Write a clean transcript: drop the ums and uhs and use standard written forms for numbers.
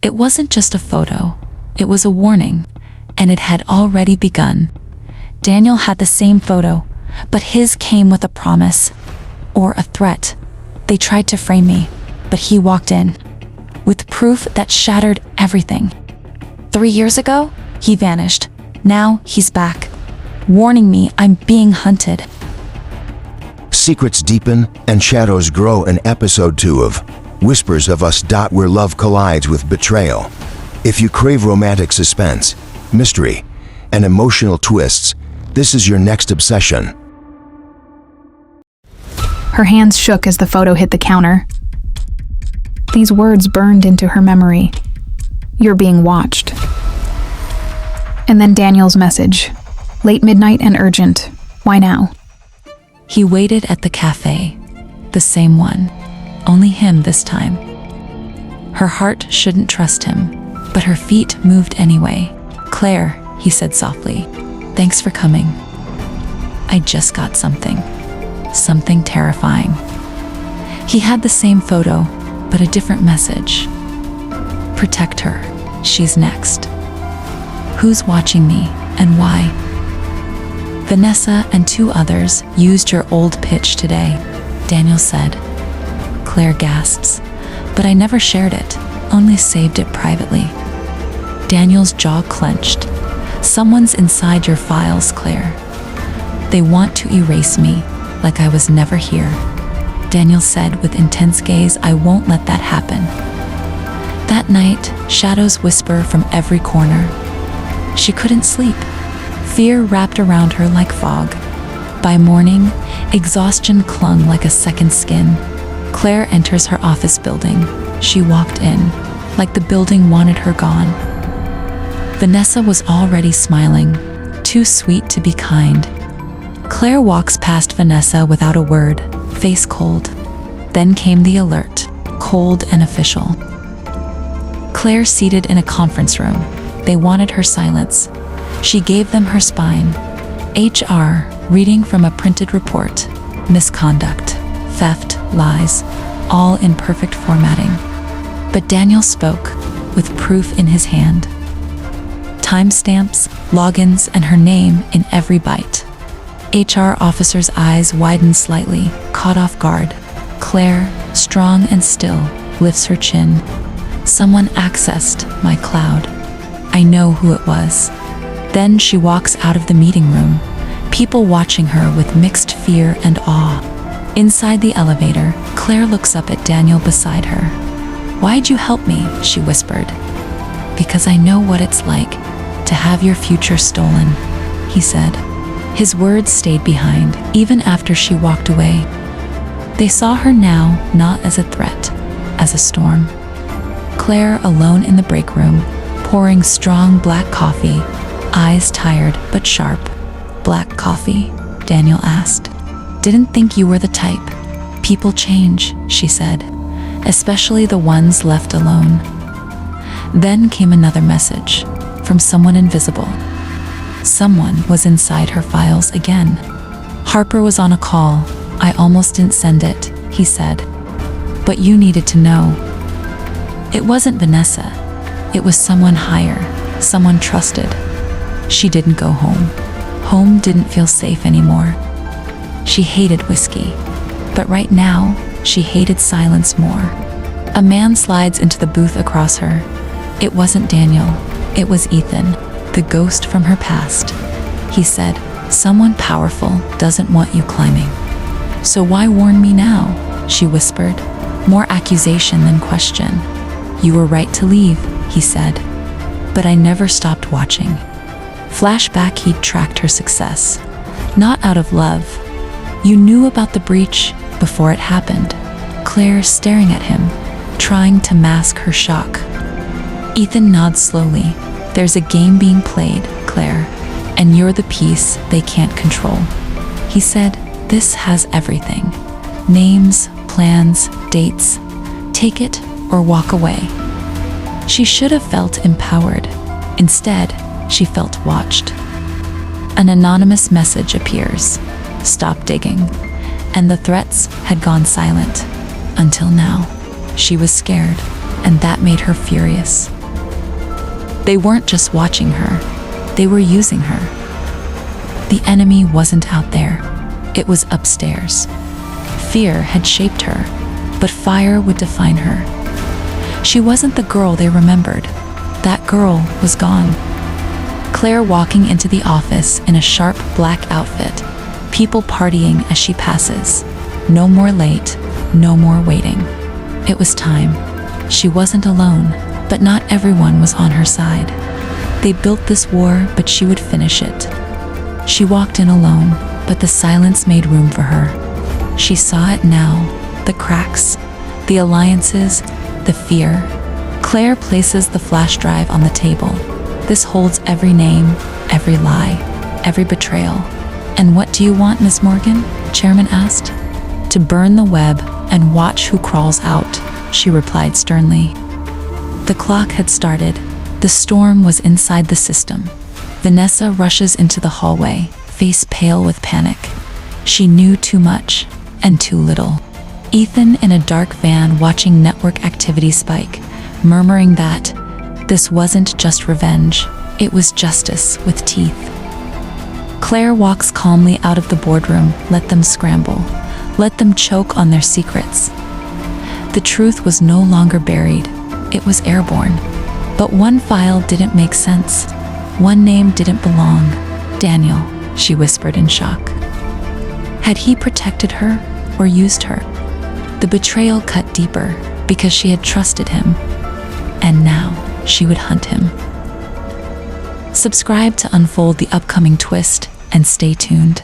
It wasn't just a photo, it was a warning, and it had already begun. Daniel had the same photo, but his came with a promise, or a threat. They tried to frame me, but he walked in, with proof that shattered everything. 3 years ago, he vanished. Now he's back, warning me I'm being hunted. Secrets deepen and shadows grow in episode 2 of Whispers of Us. Where love collides with betrayal. If you crave romantic suspense, mystery, and emotional twists, this is your next obsession. Her hands shook as the photo hit the counter. These words burned into her memory. "You're being watched." And then Daniel's message. "Late midnight and urgent. Why now?" He waited at the cafe, the same one, only him this time. Her heart shouldn't trust him, but her feet moved anyway. "Claire," he said softly, "thanks for coming. I just got something terrifying." He had the same photo, but a different message. "Protect her, she's next." "Who's watching me and why?" "Vanessa and 2 others used your old pitch today," Daniel said. Claire gasps, "But I never shared it, only saved it privately." Daniel's jaw clenched. "Someone's inside your files, Claire. They want to erase me, like I was never here." Daniel said with intense gaze, "I won't let that happen." That night, shadows whisper from every corner. She couldn't sleep. Fear wrapped around her like fog. By morning, exhaustion clung like a second skin. Claire enters her office building. She walked in, like the building wanted her gone. Vanessa was already smiling, too sweet to be kind. Claire walks past Vanessa without a word, face cold. Then came the alert, cold and official. Claire seated in a conference room. They wanted her silence. She gave them her spine. HR, reading from a printed report. Misconduct, theft, lies, all in perfect formatting. But Daniel spoke, with proof in his hand. Timestamps, logins, and her name in every byte. HR officer's eyes widened slightly, caught off guard. Claire, strong and still, lifts her chin. "Someone accessed my cloud. I know who it was." Then she walks out of the meeting room, people watching her with mixed fear and awe. Inside the elevator, Claire looks up at Daniel beside her. "Why'd you help me?" she whispered. "Because I know what it's like to have your future stolen," he said. His words stayed behind, even after she walked away. They saw her now not as a threat, as a storm. Claire alone in the break room, pouring strong black coffee, eyes tired but sharp. "Black coffee?" Daniel asked. "Didn't think you were the type. People change," she said, "especially the ones left alone." Then came another message, from someone invisible. Someone was inside her files again. "Harper was on a call. I almost didn't send it," he said. "But you needed to know." It wasn't Vanessa. It was someone higher, someone trusted. She didn't go home. Home didn't feel safe anymore. She hated whiskey, but right now, she hated silence more. A man slides into the booth across her. It wasn't Daniel. It was Ethan, the ghost from her past. He said, "Someone powerful doesn't want you climbing." "So why warn me now?" she whispered, more accusation than question. "You were right to leave," he said. "But I never stopped watching." Flashback, he'd tracked her success. Not out of love. "You knew about the breach before it happened." Claire staring at him, trying to mask her shock. Ethan nods slowly. "There's a game being played, Claire, and you're the piece they can't control." He said, "This has everything. Names, plans, dates. Take it or walk away." She should have felt empowered. Instead, she felt watched. An anonymous message appears. "Stop digging." And the threats had gone silent. Until now. She was scared. and that made her furious. They weren't just watching her, they were using her. The enemy wasn't out there, it was upstairs. Fear had shaped her, but fire would define her. She wasn't the girl they remembered. That girl was gone. Claire walking into the office in a sharp black outfit, people partying as she passes. No more late, no more waiting. It was time. She wasn't alone, but not everyone was on her side. They built this war, but she would finish it. She walked in alone, but the silence made room for her. She saw it now, the cracks, the alliances, the fear. Claire places the flash drive on the table. This holds every name, every lie, every betrayal. And what do you want, Miss Morgan? Chairman asked. To burn the web and watch who crawls out, she replied sternly. The clock had started. The storm was inside the system. Vanessa rushes into the hallway, face pale with panic. She knew too much and too little. Ethan in a dark van watching network activity spike, murmuring that this wasn't just revenge, it was justice with teeth. Claire walks calmly out of the boardroom. Let them scramble. Let them choke on their secrets. The truth was no longer buried. It was airborne. But one file didn't make sense. One name didn't belong. Daniel, she whispered in shock. Had he protected her or used her? The betrayal cut deeper because she had trusted him. And now she would hunt him. Subscribe to unfold the upcoming twist and stay tuned.